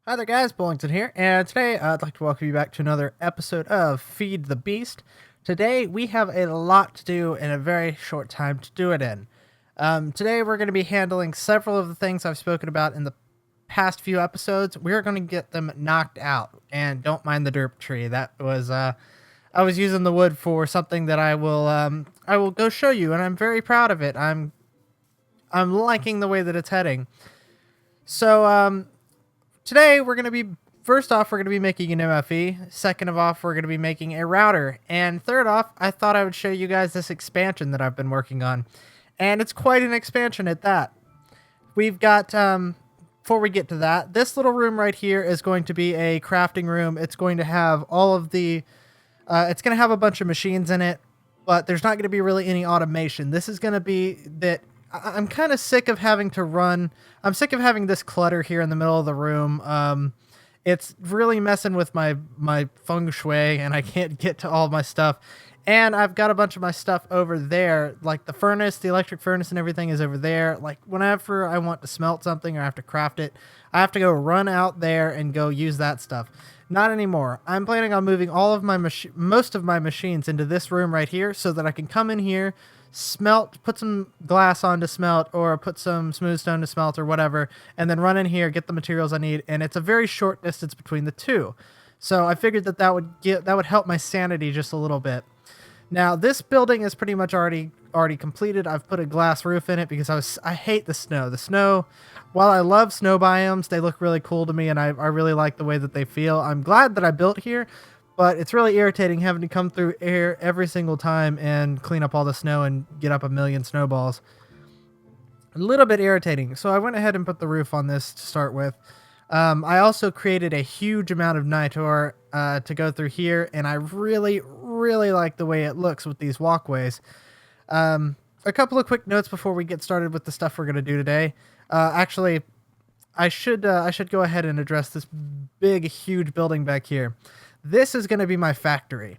Hi there guys, Bowlington here, and today I'd like to welcome you back to another episode of Feed the Beast. Today we have a lot to do in a very short time to do it in. Today we're going to be handling several of the things I've spoken about in the past few episodes. We're going to get them knocked out, and don't mind the derp tree. That was, I was using the wood for something that I will go show you, and I'm very proud of it. I'm liking the way that it's heading. So, today we're going to be, first off, we're going to be making an MFE. Second of off, we're going to be making a router. And third off, I thought I would show you guys this expansion that I've been working on. And it's quite an expansion at that. We've got, before we get to that, this little room right here is going to be a crafting room. It's going to have all of the, it's going to have a bunch of machines in it, but there's not going to be really any automation. This is going to be that I'm kind of sick of having to run. I'm sick of having this clutter here in the middle of the room. It's really messing with my feng shui, and I can't get to all of my stuff. And I've got a bunch of my stuff over there, like the furnace, the electric furnace and everything is over there. Like whenever I want to smelt something or I have to craft it, I have to go run out there and go use that stuff. Not anymore. I'm planning on moving all of my most of my machines into this room right here so that I can come in here, smelt, put some glass on to smelt, or put some smooth stone to smelt or whatever, and then run in here, get the materials I need, and it's a very short distance between the two. So I figured that would help my sanity just a little bit. Now this building is pretty much already completed. I've put a glass roof in it because I hate the snow. The snow, while I love snow biomes, they look really cool to me, and I really like the way that they feel. I'm glad that I built here, but it's really irritating having to come through air every single time and clean up all the snow and get up a million snowballs. A little bit irritating. So I went ahead and put the roof on this to start with. I also created a huge amount of nitor to go through here, and I really like the way it looks with these walkways. A couple of quick notes before we get started with the stuff we're going to do today. Actually, I should go ahead and address this big, huge building back here. This is going to be my factory.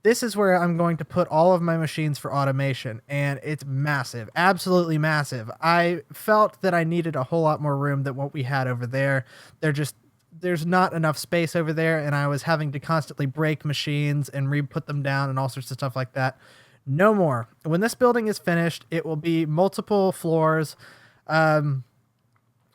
This is where I'm going to put all of my machines for automation, and it's massive, absolutely massive. I felt that I needed a whole lot more room than what we had over there. There's not enough space over there, and I was having to constantly break machines and re-put them down and all sorts of stuff like that. No more. When this building is finished, it will be multiple floors. I'm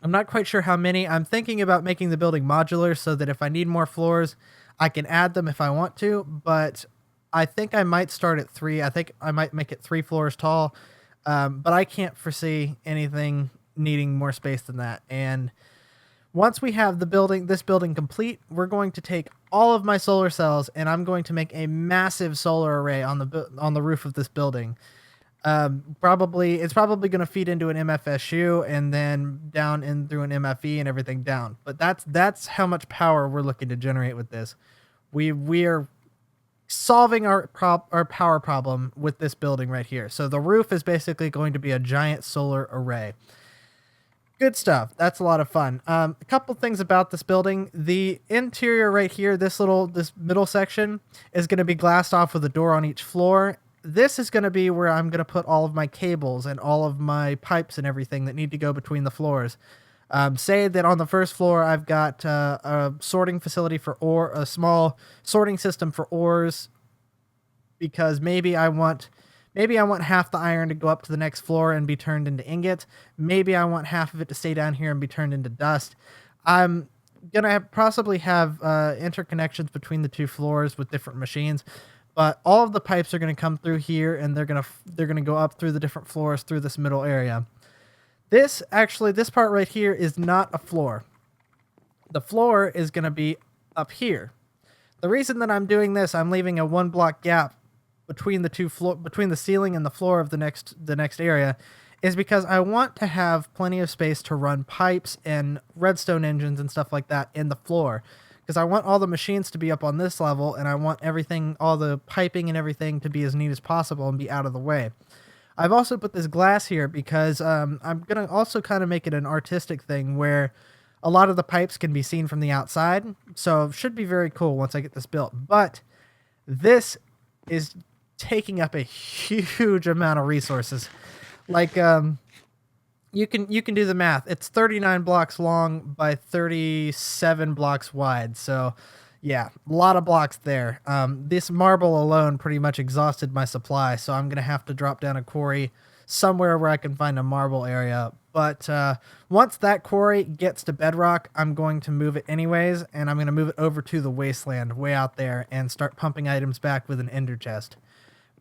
not quite sure how many. I'm thinking about making the building modular so that if I need more floors, I can add them if I want to, but I think I might start at 3. I think I might make it 3 floors tall, but I can't foresee anything needing more space than that. And once we have this building complete, we're going to take all of my solar cells and I'm going to make a massive solar array on the roof of this building. It's probably going to feed into an MFSU and then down in through an MFE and everything down. But that's how much power we're looking to generate with this. We're solving our power problem with this building right here. So the roof is basically going to be a giant solar array. Good stuff. That's a lot of fun. A couple things about this building. The interior right here, this middle section is going to be glassed off with a door on each floor. This is going to be where I'm going to put all of my cables and all of my pipes and everything that need to go between the floors. Say that on the first floor, I've got a sorting facility for ore, a small sorting system for ores, because maybe I want half the iron to go up to the next floor and be turned into ingots. Maybe I want half of it to stay down here and be turned into dust. I'm gonna possibly have interconnections between the two floors with different machines, but all of the pipes are gonna come through here, and they're gonna go up through the different floors through this middle area. This part right here is not a floor. The floor is going to be up here. The reason that I'm doing this, I'm leaving a 1 block gap between between the ceiling and the floor of the next area, is because I want to have plenty of space to run pipes and redstone engines and stuff like that in the floor, because I want all the machines to be up on this level, and I want everything, all the piping and everything, to be as neat as possible and be out of the way. I've also put this glass here because I'm going to also kind of make it an artistic thing where a lot of the pipes can be seen from the outside. So it should be very cool once I get this built. But this is taking up a huge amount of resources. Like you can do the math. It's 39 blocks long by 37 blocks wide. So, yeah, a lot of blocks there. This marble alone pretty much exhausted my supply, so I'm gonna have to drop down a quarry somewhere where I can find a marble area. But once that quarry gets to bedrock, I'm going to move it anyways, and I'm gonna move it over to the wasteland way out there and start pumping items back with an ender chest.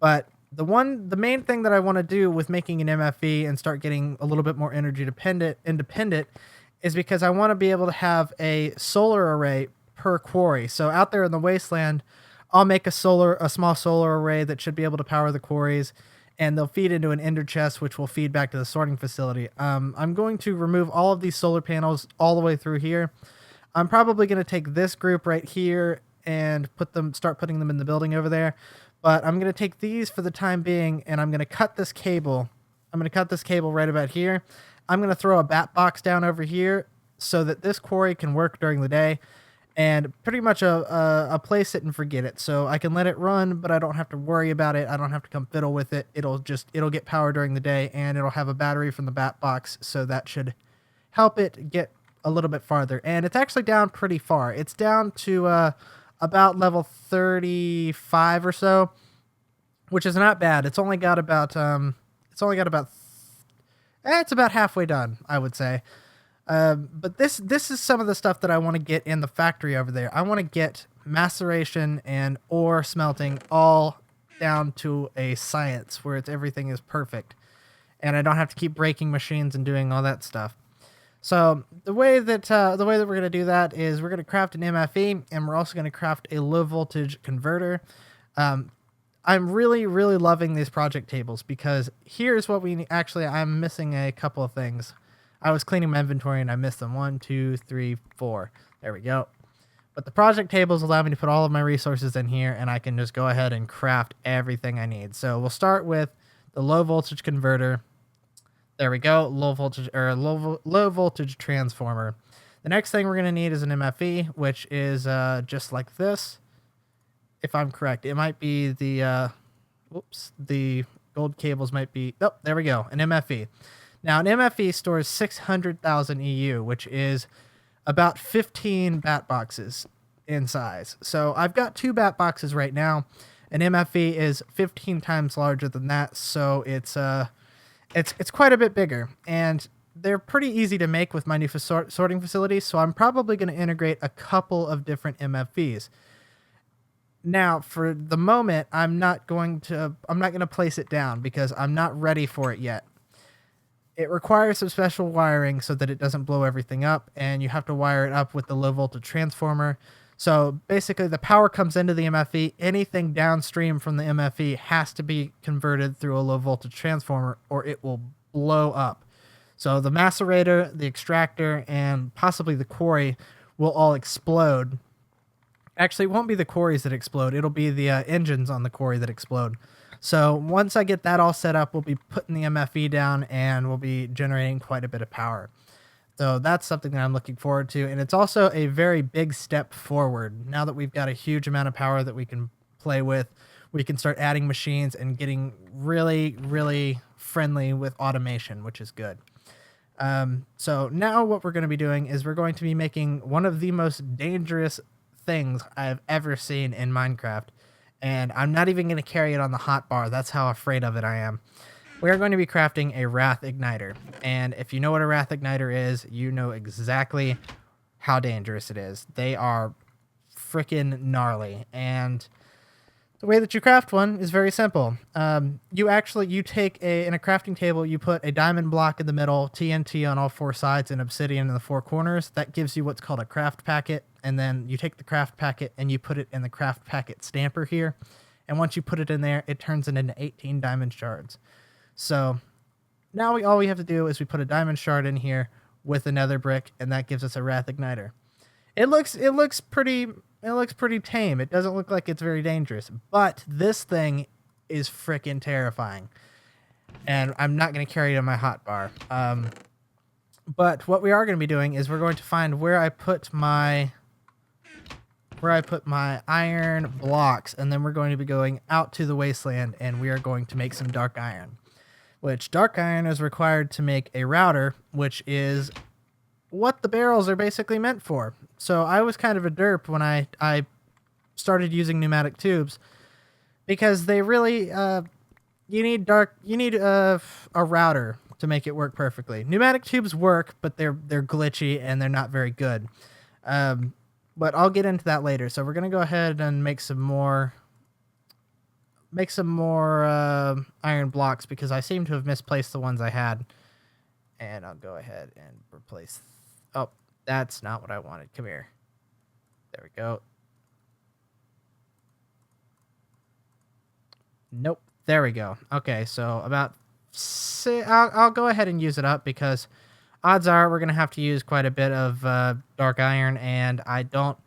But the main thing that I want to do with making an MFE and start getting a little bit more energy independent is because I want to be able to have a solar array per quarry. So out there in the wasteland, I'll make a small solar array that should be able to power the quarries, and they'll feed into an ender chest, which will feed back to the sorting facility. I'm going to remove all of these solar panels all the way through here. I'm probably going to take this group right here and start putting them in the building over there. But I'm going to take these for the time being, and I'm going to cut this cable. I'm going to cut this cable right about here. I'm going to throw a bat box down over here so that this quarry can work during the day, and pretty much a place it and forget it. So I can let it run, but I don't have to worry about it. I don't have to come fiddle with it. It'll get power during the day, and it'll have a battery from the bat box, so that should help it get a little bit farther. And it's actually down pretty far. It's down to about level 35 or so, which is not bad. It's only got about it's about halfway done, I would say. But this is some of the stuff that I want to get in the factory over there. I want to get maceration and ore smelting all down to a science where everything is perfect, and I don't have to keep breaking machines and doing all that stuff. So the way that we're going to do that is we're going to craft an MFE, and we're also going to craft a low voltage converter. I'm really, really loving these project tables because here's what I'm missing a couple of things. I was cleaning my inventory and I missed them. 1, 2, 3, 4. There we go. But the project tables allow me to put all of my resources in here, and I can just go ahead and craft everything I need. So we'll start with the low voltage converter. There we go, low voltage transformer. The next thing we're going to need is an MFE, which is just like this. If I'm correct, it might be the gold cables might be, oh, there we go, an MFE. Now, an MFE stores 600,000 EU, which is about 15 bat boxes in size. So I've got 2 bat boxes right now. An MFE is 15 times larger than that, so it's quite a bit bigger, and they're pretty easy to make with my new sorting facility, so I'm probably going to integrate a couple of different MFEs. Now, for the moment, I'm not going to place it down because I'm not ready for it yet. It requires some special wiring so that it doesn't blow everything up, and you have to wire it up with the low voltage transformer. So basically, the power comes into the MFE. Anything downstream from the MFE has to be converted through a low voltage transformer, or it will blow up. So the macerator, the extractor, and possibly the quarry will all explode. Actually, it won't be the quarries that explode. It'll be the engines on the quarry that explode. So once I get that all set up, we'll be putting the MFE down, and we'll be generating quite a bit of power. So that's something that I'm looking forward to, and it's also a very big step forward. Now that we've got a huge amount of power that we can play with, we can start adding machines and getting really, really friendly with automation, which is good. So now what we're going to be doing is we're going to be making one of the most dangerous things I've ever seen in Minecraft, and I'm not even going to carry it on the hotbar. That's how afraid of it I am. We are going to be crafting a Wrath Igniter, and if you know what a Wrath Igniter is, you know exactly how dangerous it is. They are freaking gnarly, and the way that you craft one is very simple. You take in a crafting table, you put a diamond block in the middle, TNT on all 4 sides, and obsidian in the 4 corners. That gives you what's called a craft packet, and then you take the craft packet and you put it in the craft packet stamper here, and once you put it in there, it turns it into 18 diamond shards. So now all we have to do is we put a diamond shard in here with a nether brick, and that gives us a Wrath Igniter. It looks pretty tame. It doesn't look like it's very dangerous, but this thing is freaking terrifying, and I'm not going to carry it in my hotbar. But what we are going to be doing is we're going to find where I put my iron blocks, and then we're going to be going out to the wasteland, and we are going to make some dark iron. which dark iron is required to make a router, which is what the barrels are basically meant for. So I was kind of a derp when I started using pneumatic tubes, because they really you need a router to make it work perfectly. Pneumatic tubes work, but they're glitchy and they're not very good. But I'll get into that later. So we're gonna go ahead and make some more iron blocks, because I seem to have misplaced the ones I had. And I'll go ahead and replace. Oh, that's not what I wanted. Come here. There we go. Nope. There we go. Okay, so I'll go ahead and use it up, because odds are we're going to have to use quite a bit of dark iron, and I don't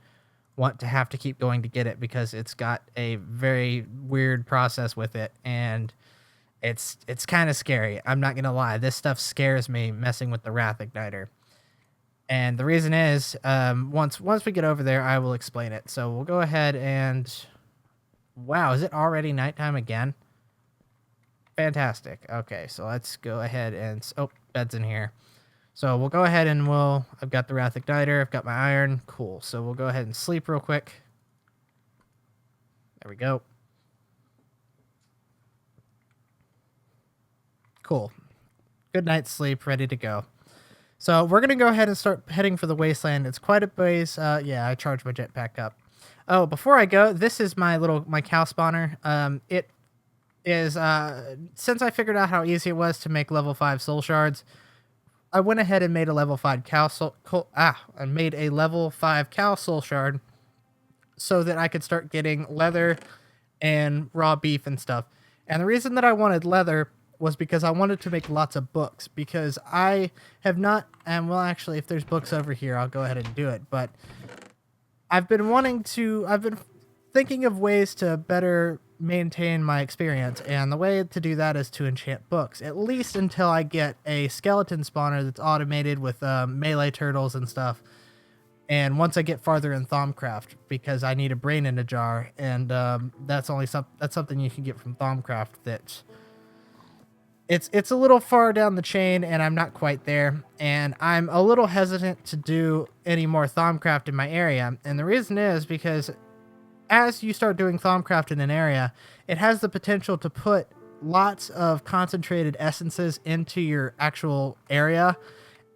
want to have to keep going to get it, because it's got a very weird process with it, and it's kind of scary. I'm not going to lie. This stuff scares me, messing with the Wrath Igniter. And the reason is, once we get over there, I will explain it. So we'll go ahead and... Wow, is it already nighttime again? Fantastic. Okay, so let's go ahead and... Oh, bed's in here. So we'll go ahead and I've got the Wrath Igniter, I've got my iron. Cool. So we'll go ahead and sleep real quick. There we go. Cool. Good night's sleep, ready to go. So we're going to go ahead and start heading for the wasteland. It's quite a ways. Yeah, I charged my jetpack up. Oh, before I go, this is my cow spawner. It is, since I figured out how easy it was to make level 5 soul shards, I went ahead and made a level 5 level 5 cow soul shard, so that I could start getting leather and raw beef and stuff. And the reason that I wanted leather was because I wanted to make lots of books, because I have not, and well, actually, if there's books over here, I'll go ahead and do it, but I've been thinking of ways to better maintain my experience, and the way to do that is to enchant books, at least until I get a skeleton spawner that's automated with melee turtles and stuff. And once I get farther in Thaumcraft, because I need a brain in a jar, and that's something you can get from Thaumcraft. That it's a little far down the chain, and I'm not quite there, and I'm a little hesitant to do any more Thaumcraft in my area. And the reason is because as you start doing Thaumcraft in an area, it has the potential to put lots of concentrated essences into your actual area,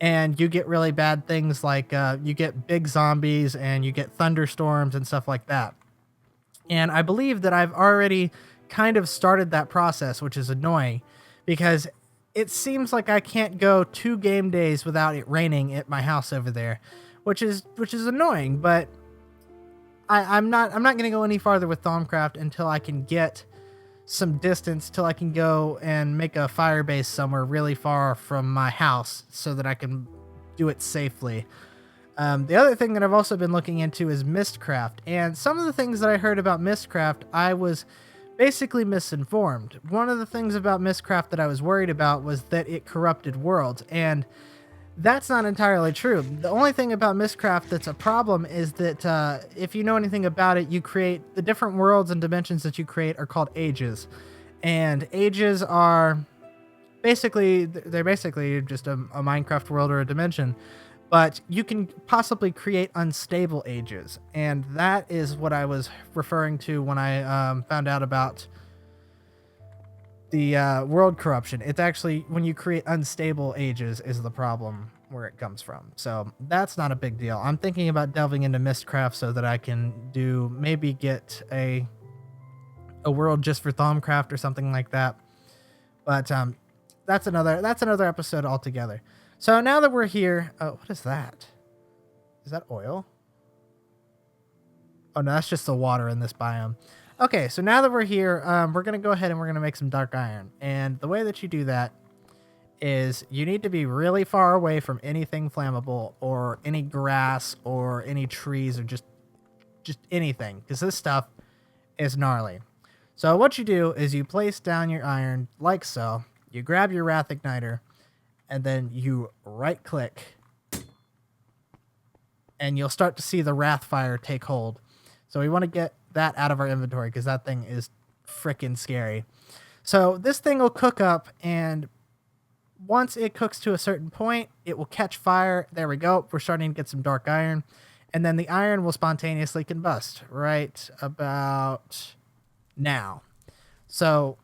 and you get really bad things like you get big zombies and you get thunderstorms and stuff like that. And I believe that I've already kind of started that process, which is annoying, because it seems like I can't go 2 game days without it raining at my house over there, which is annoying. But I'm not going to go any farther with Thaumcraft until I can get some distance, till I can go and make a fire base somewhere really far from my house, so that I can do it safely. The other thing that I've also been looking into is Mistcraft, and some of the things that I heard about Mistcraft, I was basically misinformed. One of the things about Mistcraft that I was worried about was that it corrupted worlds, and that's not entirely true. The only thing about Mistcraft that's a problem is that if you know anything about it, you create the different worlds and dimensions that you create are called ages, and ages are basically just a Minecraft world or a dimension, but you can possibly create unstable ages, and that is what I was referring to when I found out about the world corruption. It's actually when you create unstable ages is the problem where it comes from. So that's not a big deal. I'm thinking about delving into Mistcraft so that I can maybe get a world just for Thaumcraft or something like that. But that's another episode altogether. So now that we're here, what is that? Is that oil? Oh no, that's just the water in this biome. Okay, so now that we're here, we're going to go ahead and we're going to make some dark iron. And the way that you do that is you need to be really far away from anything flammable or any grass or any trees or just anything, because this stuff is gnarly. So what you do is you place down your iron like so, you grab your Wrath Igniter, and then you right click, and you'll start to see the Wrath Fire take hold. So we want to get that out of our inventory, because that thing is freaking scary. So this thing will cook up, and once it cooks to a certain point, it will catch fire. There we go. We're starting to get some dark iron. And then the iron will spontaneously combust right about now. So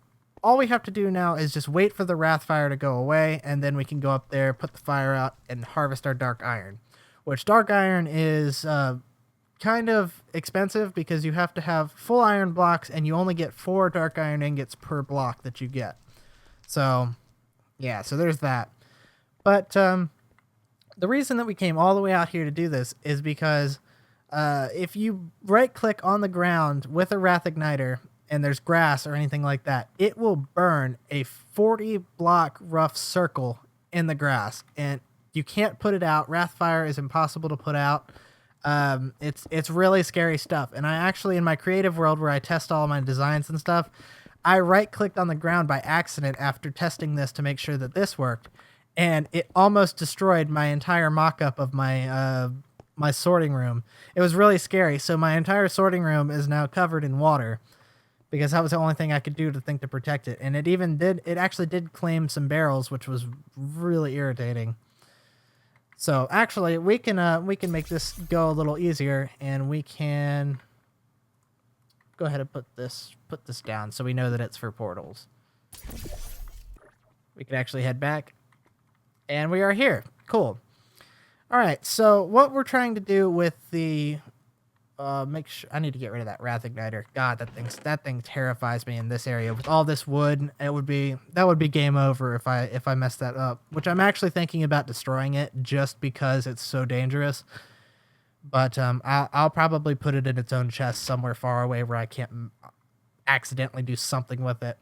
all we have to do now is just wait for the wrath fire to go away, and then we can go up there, put the fire out, and harvest our dark iron. Which dark iron is kind of expensive because you have to have full iron blocks, and you only get 4 dark iron ingots per block that you get. So yeah, so there's that. But the reason that we came all the way out here to do this is because if you right click on the ground with a wrath igniter and there's grass or anything like that, it will burn a 40 block rough circle in the grass, and you can't put it out. Wrathfire is impossible to put out. It's really scary stuff. And I actually, in my creative world where I test all my designs and stuff, I right clicked on the ground by accident after testing this to make sure that this worked, and it almost destroyed my entire mock-up of my my sorting room. It was really scary. So my entire sorting room is now covered in water because that was the only thing I could do to think to protect it. And it actually did claim some barrels, which was really irritating. So actually we can make this go a little easier, and we can go ahead and put this down so we know that it's for portals. We can actually head back, and we are here. Cool. All right, so what we're trying to do with the make sure I need to get rid of that wrath igniter. God, that thing terrifies me in this area with all this wood. That would be game over if I mess that up. Which I'm actually thinking about destroying it just because it's so dangerous. But I'll probably put it in its own chest somewhere far away where I can't accidentally do something with it.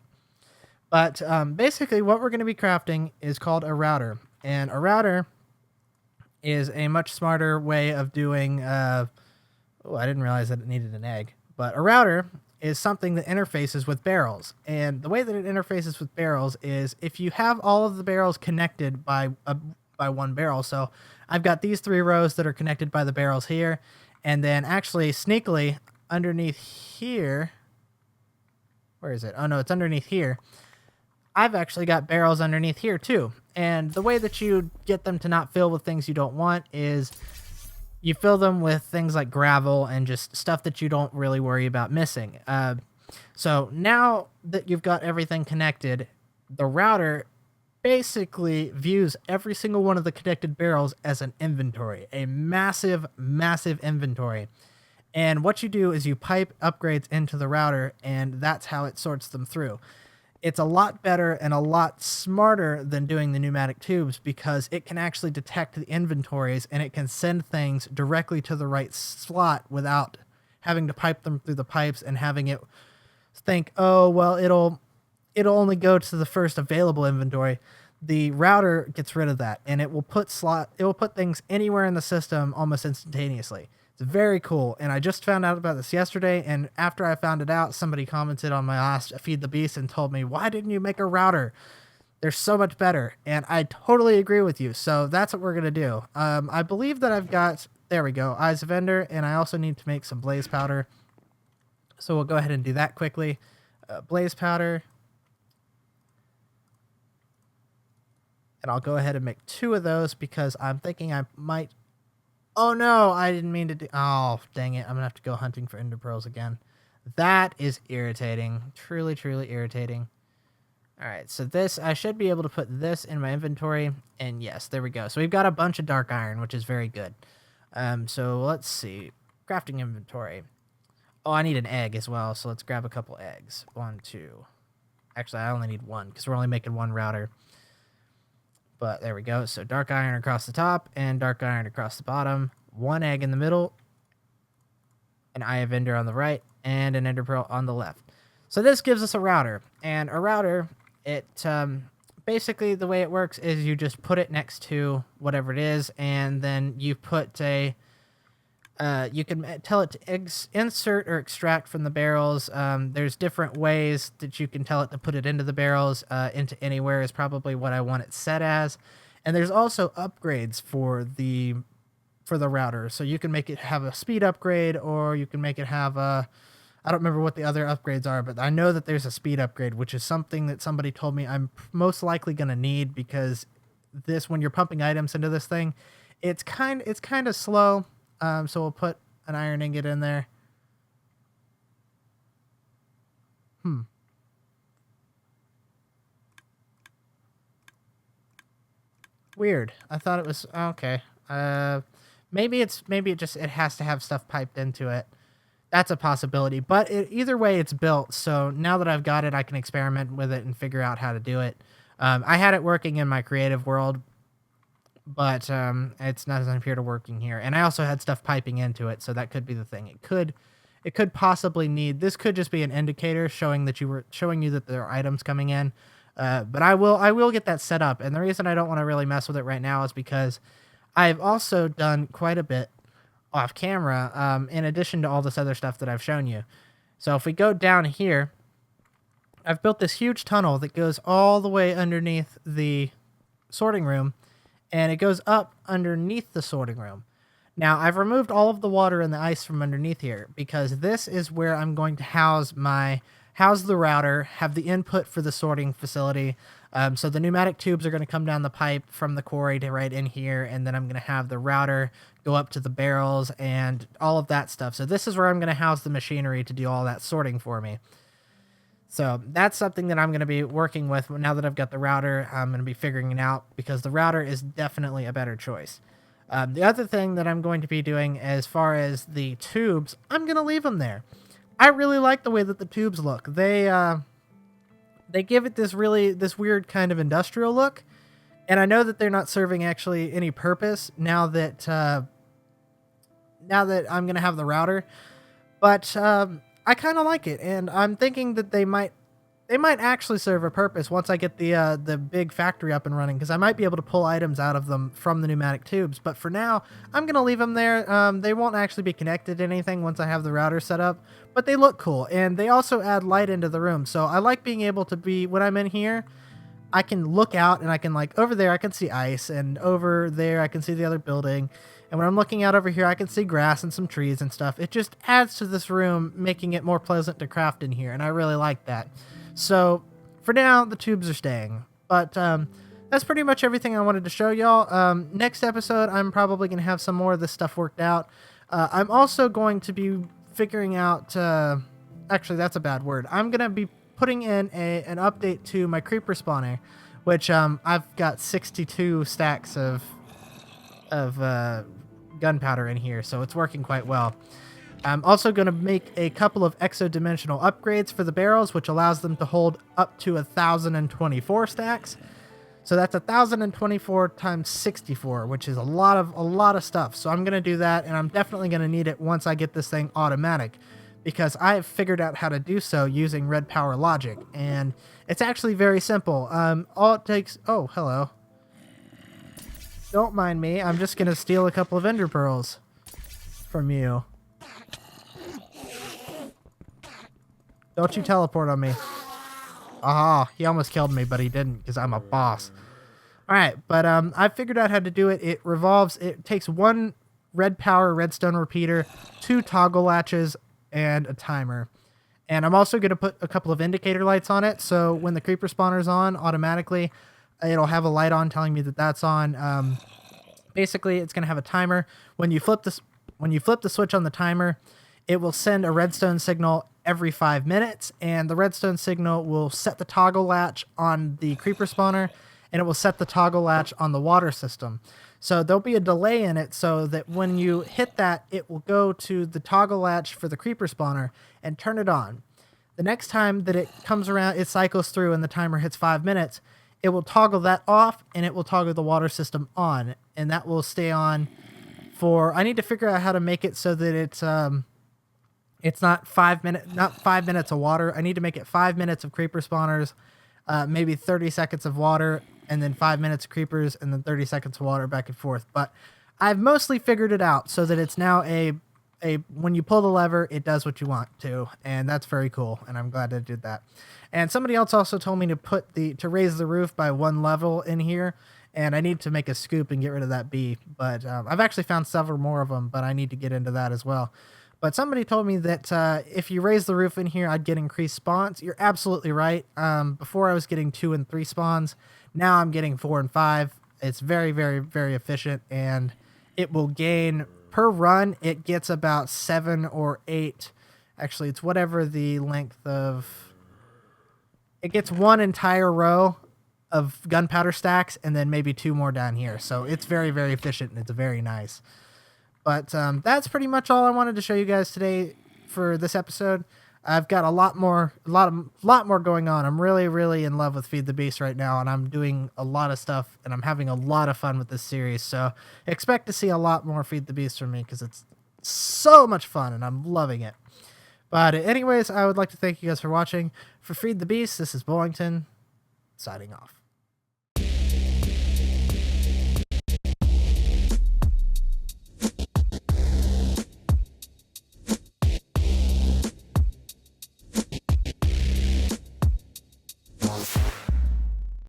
But basically, what we're going to be crafting is called a router, and a router is a much smarter way of doing. Oh, I didn't realize that it needed an egg. But a router is something that interfaces with barrels. And the way that it interfaces with barrels is if you have all of the barrels connected by one barrel. So I've got these 3 rows that are connected by the barrels here. And then actually sneakily underneath here. Where is it? Oh, no, it's underneath here. I've actually got barrels underneath here too. And the way that you get them to not fill with things you don't want is you fill them with things like gravel and just stuff that you don't really worry about missing. So now that you've got everything connected, the router basically views every single one of the connected barrels as an inventory, a massive, massive inventory. And what you do is you pipe upgrades into the router, and that's how it sorts them through. It's a lot better and a lot smarter than doing the pneumatic tubes because it can actually detect the inventories, and it can send things directly to the right slot without having to pipe them through the pipes and having it think, oh, well, it'll only go to the first available inventory. The router gets rid of that, and it will put things anywhere in the system almost instantaneously. It's very cool, and I just found out about this yesterday, and after I found it out, somebody commented on my last Feed the Beast and told me, why didn't you make a router? They're so much better, and I totally agree with you, so that's what we're going to do. I believe that I've got, there we go, Eyes of Ender, and I also need to make some blaze powder, so we'll go ahead and do that quickly. Blaze powder, and I'll go ahead and make 2 of those because I'm thinking I might... Oh no, I didn't mean to do... Oh, dang it. I'm going to have to go hunting for ender pearls again. That is irritating. Truly, truly irritating. Alright, so this... I should be able to put this in my inventory. And yes, there we go. So we've got a bunch of dark iron, which is very good. So let's see. Crafting inventory. Oh, I need an egg as well, so let's grab a couple eggs. 1, 2. Actually, I only need 1 because we're only making 1 router. But there we go. So dark iron across the top and dark iron across the bottom. 1 egg in the middle. An Eye of Ender on the right. And an ender pearl on the left. So this gives us a router. And a router, it basically the way it works is you just put it next to whatever it is. And then you put a... you can tell it to insert or extract from the barrels. There's different ways that you can tell it to put it into the barrels. Into anywhere is probably what I want it set as. And there's also upgrades for the router. So you can make it have a speed upgrade, or you can make it have a I don't remember what the other upgrades are, but I know that there's a speed upgrade, which is something that somebody told me I'm most likely going to need, because this, when you're pumping items into this thing, it's kind of slow. So we'll put an iron ingot in there. Weird. I thought it was okay. Maybe it has to have stuff piped into it. That's a possibility. But either way, it's built. So now that I've got it, I can experiment with it and figure out how to do it. I had it working in my creative world, but it's not as appear to working here. And I also had stuff piping into it, so that could be the thing. It could possibly need. This could just be an indicator showing you that there are items coming in. But I will get that set up. And the reason I don't want to really mess with it right now is because I've also done quite a bit off camera, in addition to all this other stuff that I've shown you. So if we go down here, I've built this huge tunnel that goes all the way underneath the sorting room, and it goes up underneath the sorting room. Now, I've removed all of the water and the ice from underneath here, because this is where I'm going to house the router, have the input for the sorting facility. So the pneumatic tubes are going to come down the pipe from the quarry to right in here, and then I'm going to have the router go up to the barrels and all of that stuff. So this is where I'm going to house the machinery to do all that sorting for me. So that's something that I'm going to be working with now that I've got the router. I'm going to be figuring it out, because the router is definitely a better choice. The other thing that I'm going to be doing as far as the tubes, I'm going to leave them there. I really like the way that the tubes look. They give it this weird kind of industrial look, and I know that they're not serving actually any purpose now that I'm gonna have the router, but I kind of like it, and I'm thinking that they might actually serve a purpose once I get the big factory up and running, because I might be able to pull items out of them from the pneumatic tubes. But for now, I'm gonna leave them there. They won't actually be connected to anything once I have the router set up, but they look cool, and they also add light into the room. So I like being able to be, when I'm in here, I can look out and I can, like, over there I can see ice, and over there I can see the other building. And when I'm looking out over here, I can see grass and some trees and stuff. It just adds to this room, making it more pleasant to craft in here, and I really like that. So for now, the tubes are staying. But that's pretty much everything I wanted to show y'all. Next episode, I'm probably going to have some more of this stuff worked out. I'm also going to be figuring out... actually, that's a bad word. I'm going to be putting in an update to my creeper spawner, which I've got 62 stacks of gunpowder in here, so it's working quite well. I'm also going to make a couple of exodimensional upgrades for the barrels, which allows them to hold up to 1,024 stacks. So that's 1,024 times 64, which is a lot of stuff. So I'm going to do that, and I'm definitely going to need it once I get this thing automatic, because I have figured out how to do so using red power logic, and it's actually very simple. All it takes... Oh, hello. Don't mind me. I'm just going to steal a couple of ender pearls from you. Don't you teleport on me. Aha, he almost killed me, but he didn't, because I'm a boss. Alright, but I figured out how to do it. It takes one red power redstone repeater, 2 toggle latches, and a timer. And I'm also going to put a couple of indicator lights on it, so when the creeper spawner's on, automatically, it'll have a light on telling me that that's on. Basically, it's going to have a timer. When you flip the switch on the timer, it will send a redstone signal every 5 minutes, and the redstone signal will set the toggle latch on the creeper spawner, and it will set the toggle latch on the water system. So there'll be a delay in it, so that when you hit that, it will go to the toggle latch for the creeper spawner and turn it on. The next time that it comes around, it cycles through and the timer hits 5 minutes, it will toggle that off, and it will toggle the water system on, and that will stay on for... I need to figure out how to make it so that it's not 5 minutes of water. I need to make it 5 minutes of creeper spawners, maybe 30 seconds of water, and then 5 minutes of creepers, and then 30 seconds of water, back and forth. But I've mostly figured it out so that it's now when you pull the lever, it does what you want to, and that's very cool, and I'm glad I did that. And somebody else also told me to raise the roof by 1 level in here, and I need to make a scoop and get rid of that bee. But I've actually found several more of them, but I need to get into that as well. But somebody told me that if you raise the roof in here, I'd get increased spawns. You're absolutely right. Before I was getting 2 and 3 spawns. Now I'm getting 4 and 5. It's very, very, very efficient, and it will gain per run. It gets about 7 or 8. Actually, it's whatever the length of. It gets 1 entire row of gunpowder stacks, and then maybe 2 more down here. So it's very, very efficient, and it's very nice. But that's pretty much all I wanted to show you guys today for this episode. I've got a lot more going on. I'm really, really in love with Feed the Beast right now, and I'm doing a lot of stuff, and I'm having a lot of fun with this series. So expect to see a lot more Feed the Beast from me because it's so much fun, and I'm loving it. But anyways, I would like to thank you guys for watching. For Feed the Beast, this is Bowlington, signing off.